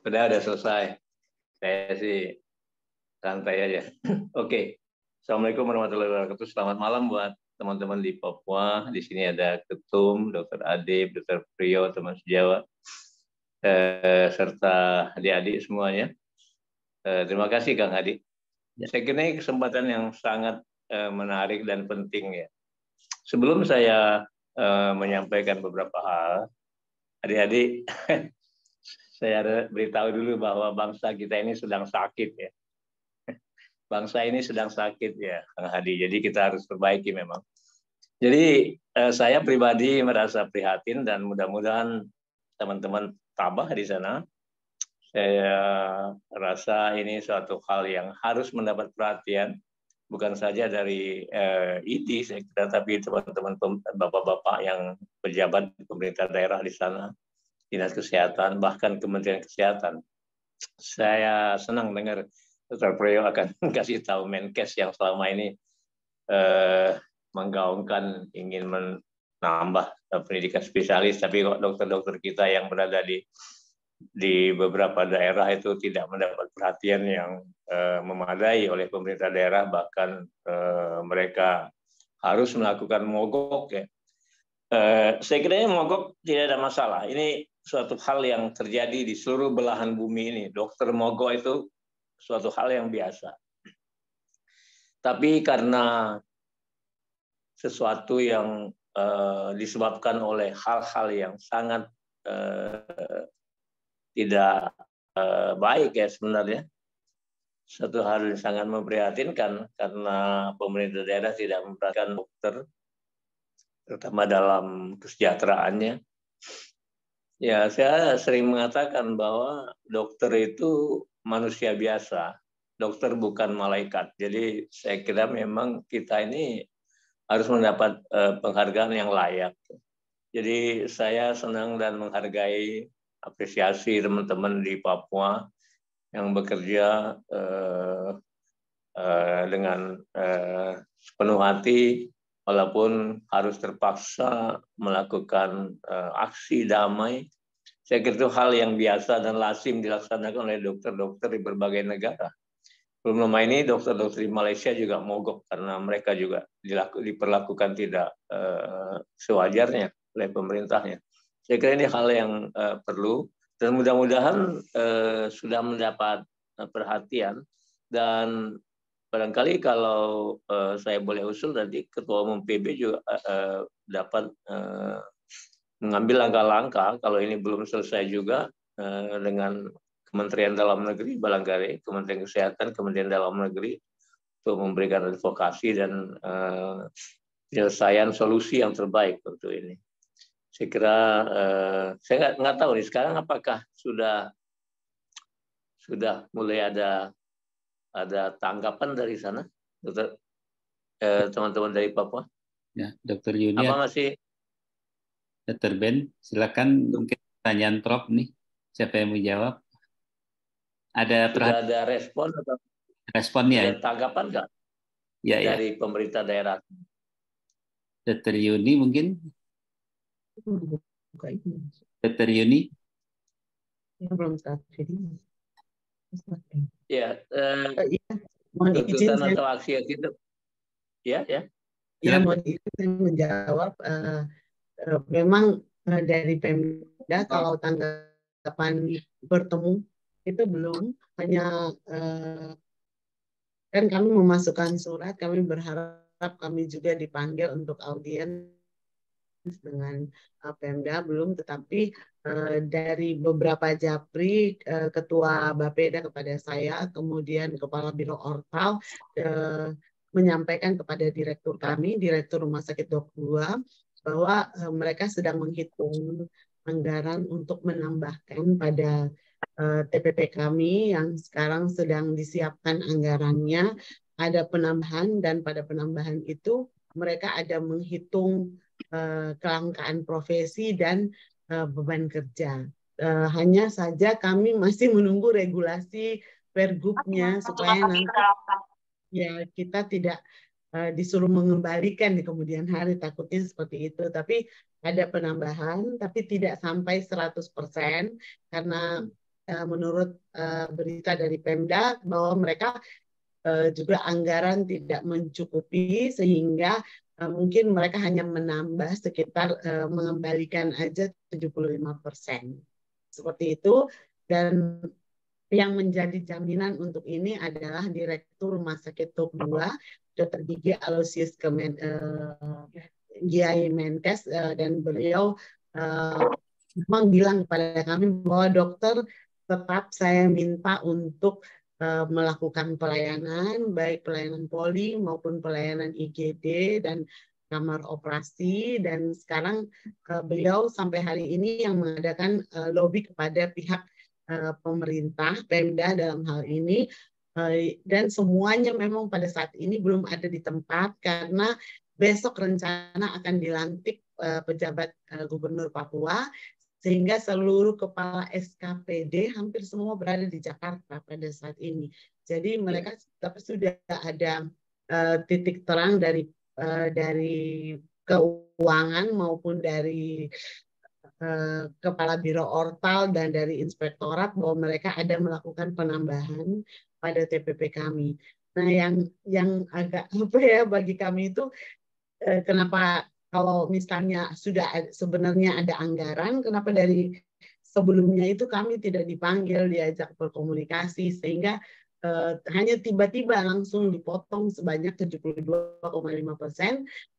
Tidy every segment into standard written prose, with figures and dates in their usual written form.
Udah selesai. Saya sih santai aja. Oke. Assalamualaikum warahmatullahi wabarakatuh. Selamat malam buat teman-teman di Papua. Di sini ada Ketum, Dr. Adib, Dr. Priyo, teman sejawat, serta adik-adik semuanya. Terima kasih Kang Adi. Saya kira ini kesempatan yang sangat menarik dan penting ya. Sebelum saya menyampaikan beberapa hal, adik-adik, saya beritahu dulu bahwa bangsa kita ini sedang sakit ya. Bangsa ini sedang sakit ya, Kang Hadi. Jadi kita harus perbaiki memang. Jadi saya pribadi merasa prihatin dan mudah-mudahan teman-teman tabah di sana. Saya rasa ini suatu hal yang harus mendapat perhatian, bukan saja dari ID, saya kira, tapi teman-teman bapak-bapak yang pejabat di pemerintah daerah di sana, Dinas Kesehatan, bahkan Kementerian Kesehatan. Saya senang dengar Dr. Priyo akan kasih tahu Menkes yang selama ini menggaungkan ingin menambah pendidikan spesialis, tapi kok dokter-dokter kita yang berada di beberapa daerah itu tidak mendapat perhatian yang memadai oleh pemerintah daerah, bahkan mereka harus melakukan mogok ya. Saya kira mogok tidak ada masalah. Ini suatu hal yang terjadi di seluruh belahan bumi ini. Dokter mogok itu suatu hal yang biasa. Tapi karena sesuatu yang disebabkan oleh hal-hal yang sangat tidak baik ya sebenarnya. Satu hal yang sangat memprihatinkan karena pemerintah daerah tidak memperhatikan dokter, terutama dalam kesejahteraannya. Ya, saya sering mengatakan bahwa dokter itu manusia biasa. Dokter bukan malaikat. Jadi saya kira memang kita ini harus mendapat penghargaan yang layak. Jadi saya senang dan menghargai apresiasi teman-teman di Papua yang bekerja dengan sepenuh hati, walaupun harus terpaksa melakukan aksi damai. Saya kira itu hal yang biasa dan lazim dilaksanakan oleh dokter-dokter di berbagai negara. Belum lama ini dokter-dokter di Malaysia juga mogok karena mereka juga diperlakukan tidak sewajarnya oleh pemerintahnya. Saya kira ini hal yang perlu dan mudah-mudahan sudah mendapat perhatian, dan barangkali kalau saya boleh usul nanti Ketua Umum PB juga dapat mengambil langkah-langkah kalau ini belum selesai juga dengan Kementerian Dalam Negeri, barangkali Kementerian Kesehatan, Kementerian Dalam Negeri untuk memberikan advokasi dan penyelesaian solusi yang terbaik untuk ini. Saya kira saya nggak tahu nih sekarang apakah sudah mulai ada tanggapan dari sana, dokter, teman-teman dari Papua. Ya, Dokter Yuni. Apa masih? Dokter Ben, silakan mungkin pertanyaan Prof nih. Siapa yang mau jawab? Sudah ada respon atau responnya? Ada tanggapan nggak dari pemerintah daerah? Dokter Yuni mungkin? Dokter Yuni? Belum start. Ya, mohon izin tuntutan atau aksi itu. Ya. Ya, mohon izin menjawab. Memang dari Pemda kalau tanggapan bertemu itu belum, hanya kan kami memasukkan surat, kami berharap kami juga dipanggil untuk audiens dengan Pemda belum, tetapi dari beberapa japri, Ketua Bapeda kepada saya, kemudian Kepala Biro Ortal menyampaikan kepada Direktur kami, Direktur Rumah Sakit Dok 2, bahwa mereka sedang menghitung anggaran untuk menambahkan pada TPP kami yang sekarang sedang disiapkan anggarannya, ada penambahan, dan pada penambahan itu mereka ada menghitung kelangkaan profesi dan beban kerja. Hanya saja kami masih menunggu regulasi Pergubnya supaya nanti ya kita tidak disuruh mengembalikan di kemudian hari, takutnya seperti itu. Tapi ada penambahan, tapi tidak sampai 100% karena menurut berita dari Pemda bahwa mereka juga anggaran tidak mencukupi sehingga mungkin mereka hanya menambah sekitar mengembalikan aja 75%. Seperti itu. Dan yang menjadi jaminan untuk ini adalah Direktur Rumah Sakit Top 2, Dr. Gigi Aloysius Giai Menkes, dan beliau memang bilang kepada kami bahwa dokter tetap saya minta untuk melakukan pelayanan, baik pelayanan poli maupun pelayanan IGD dan kamar operasi. Dan sekarang beliau sampai hari ini yang mengadakan lobby kepada pihak pemerintah, Pemda dalam hal ini, dan semuanya memang pada saat ini belum ada di tempat karena besok rencana akan dilantik pejabat Gubernur Papua, sehingga seluruh kepala SKPD hampir semua berada di Jakarta pada saat ini. Jadi mereka tapi sudah ada titik terang dari keuangan maupun dari Kepala Biro Ortal dan dari Inspektorat bahwa mereka ada melakukan penambahan pada TPP kami. Nah, yang agak apa ya bagi kami itu kenapa kalau misalnya sudah sebenarnya ada anggaran, kenapa dari sebelumnya itu kami tidak dipanggil, diajak berkomunikasi sehingga hanya tiba-tiba langsung dipotong sebanyak 72,5%.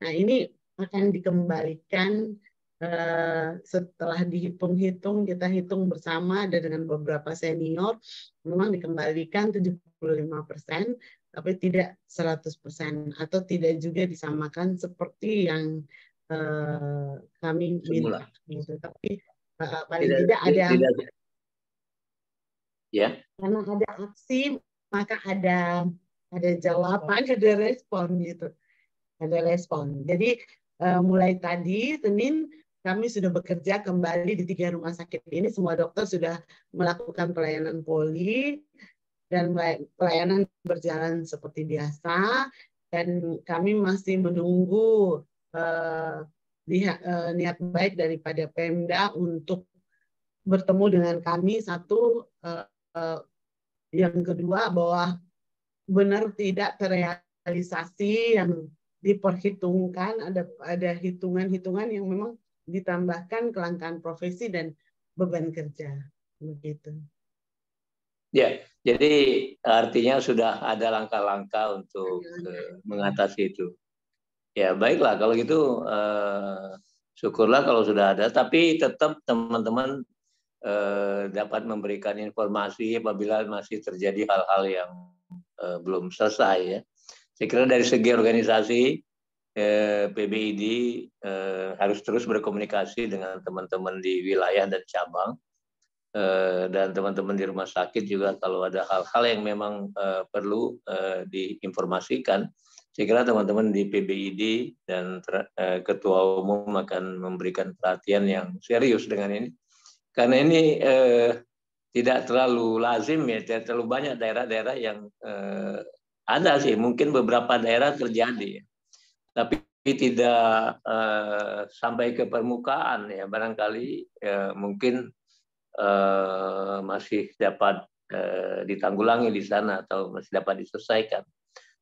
Nah, ini akan dikembalikan setelah dihitung-hitung, kita hitung bersama dan dengan beberapa senior, memang dikembalikan 75%, tapi tidak 100% atau tidak juga disamakan seperti yang kami minta. Gitu. Tapi paling tidak ada, ya. Karena ada aksi, maka ada jawaban, ada respon gitu. Ada respon. Jadi mulai tadi Senin kami sudah bekerja kembali di 3 rumah sakit ini. Semua dokter sudah melakukan pelayanan poli dan pelayanan berjalan seperti biasa. Dan kami masih menunggu niat baik daripada Pemda untuk bertemu dengan kami. Satu, yang kedua bahwa benar tidak terrealisasi yang diperhitungkan, ada hitungan-hitungan yang memang ditambahkan kelangkaan profesi dan beban kerja, begitu. Ya, jadi artinya sudah ada langkah-langkah untuk mengatasi itu. Ya, baiklah kalau gitu, syukurlah kalau sudah ada. Tapi tetap teman-teman dapat memberikan informasi apabila masih terjadi hal-hal yang belum selesai. Ya, saya kira dari segi organisasi PBID harus terus berkomunikasi dengan teman-teman di wilayah dan cabang, dan teman-teman di rumah sakit juga kalau ada hal-hal yang memang perlu diinformasikan. Saya kira teman-teman di PBID dan Ketua Umum akan memberikan perhatian yang serius dengan ini. Karena ini tidak terlalu lazim ya, tidak terlalu banyak daerah-daerah yang ada sih, mungkin beberapa daerah terjadi. Tapi tidak sampai ke permukaan ya, barangkali mungkin masih dapat ditanggulangi di sana atau masih dapat diselesaikan.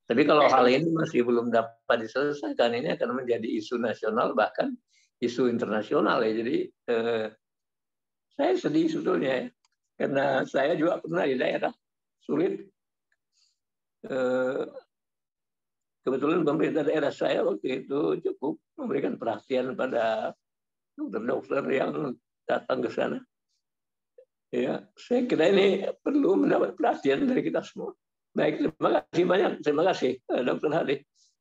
Tapi kalau hal ini masih belum dapat diselesaikan, ini akan menjadi isu nasional bahkan isu internasional ya. Jadi saya sedih sebetulnya ya, karena saya juga pernah di daerah sulit. Kebetulan pemerintah daerah saya waktu itu cukup memberikan perhatian pada dokter-dokter yang datang ke sana. Ya, saya kira ini perlu mendapat perhatian dari kita semua. Baik, terima kasih banyak. Terima kasih, Dr. Hadi.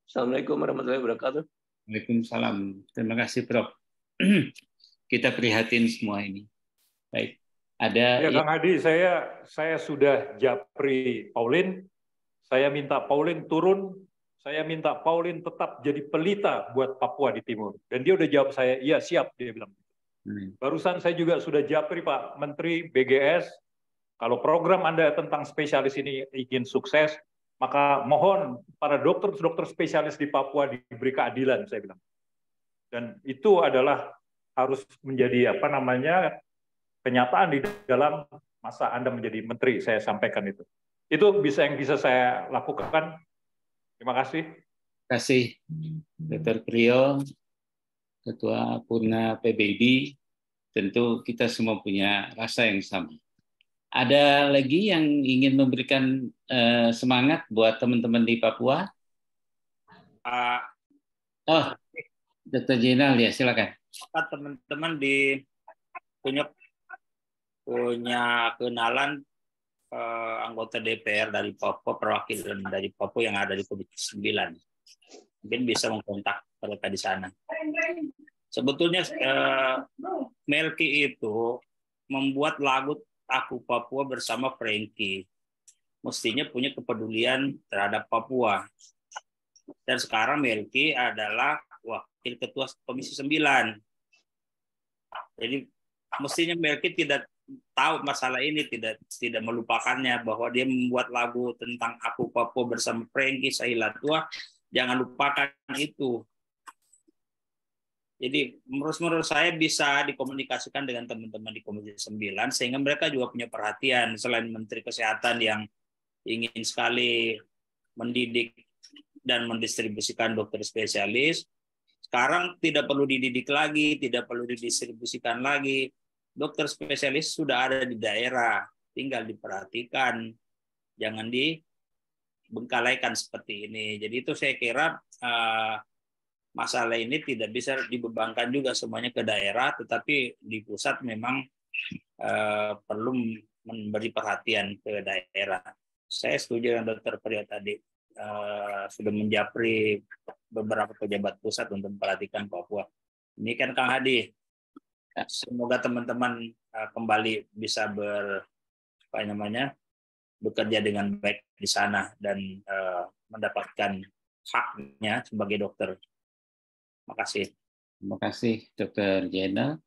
Assalamualaikum warahmatullahi wabarakatuh. Waalaikumsalam. Terima kasih, Prof. Kita prihatin semua ini. Baik, ada. Ya, Kang Hadi, saya sudah japri Pauline. Saya minta Pauline turun. Saya minta Pauline tetap jadi pelita buat Papua di Timur. Dan dia udah jawab saya, iya siap, dia bilang. Barusan saya juga sudah japri Pak Menteri BGS, kalau program Anda tentang spesialis ini ingin sukses, Maka mohon para dokter spesialis di Papua diberi keadilan, saya bilang. Dan itu adalah harus menjadi kenyataan di dalam masa Anda menjadi menteri. Saya sampaikan itu. Itu yang bisa saya lakukan. Terima kasih. Terima kasih, Dr. Priyo, Ketua Purna PBB. Tentu kita semua punya rasa yang sama. Ada lagi yang ingin memberikan semangat buat teman-teman di Papua? Oh, Dr. Jenal ya, silakan. Teman-teman punya kenalan anggota DPR dari Papua, perwakilan dari Papua yang ada di Komisi 9. Mungkin bisa mengkontak mereka di sana. Sebetulnya Melki itu membuat lagu Aku Papua bersama Frankie. Mestinya punya kepedulian terhadap Papua. Dan sekarang Melki adalah wakil ketua Komisi 9. Jadi mestinya Melki tidak tahu masalah ini, tidak melupakannya, bahwa dia membuat lagu tentang Aku Papua bersama Frankie Sahilatua. Jangan lupakan itu. Jadi menurut saya bisa dikomunikasikan dengan teman-teman di Komisi 9 sehingga mereka juga punya perhatian, selain Menteri Kesehatan yang ingin sekali mendidik dan mendistribusikan dokter spesialis. Sekarang tidak perlu dididik lagi, tidak perlu didistribusikan lagi. Dokter spesialis sudah ada di daerah, tinggal diperhatikan, jangan dibengkalaikan seperti ini. Jadi itu saya kira masalah ini tidak bisa dibebankan juga semuanya ke daerah, tetapi di pusat memang perlu memberi perhatian ke daerah. Saya setuju dengan Dr. Priyo tadi, sudah menjapri beberapa pejabat pusat untuk memperhatikan Papua. Ini kan Kang Hadi, semoga teman-teman kembali bisa bekerja dengan baik di sana dan mendapatkan haknya sebagai dokter. Terima kasih. Terima kasih, Dr. Jenal.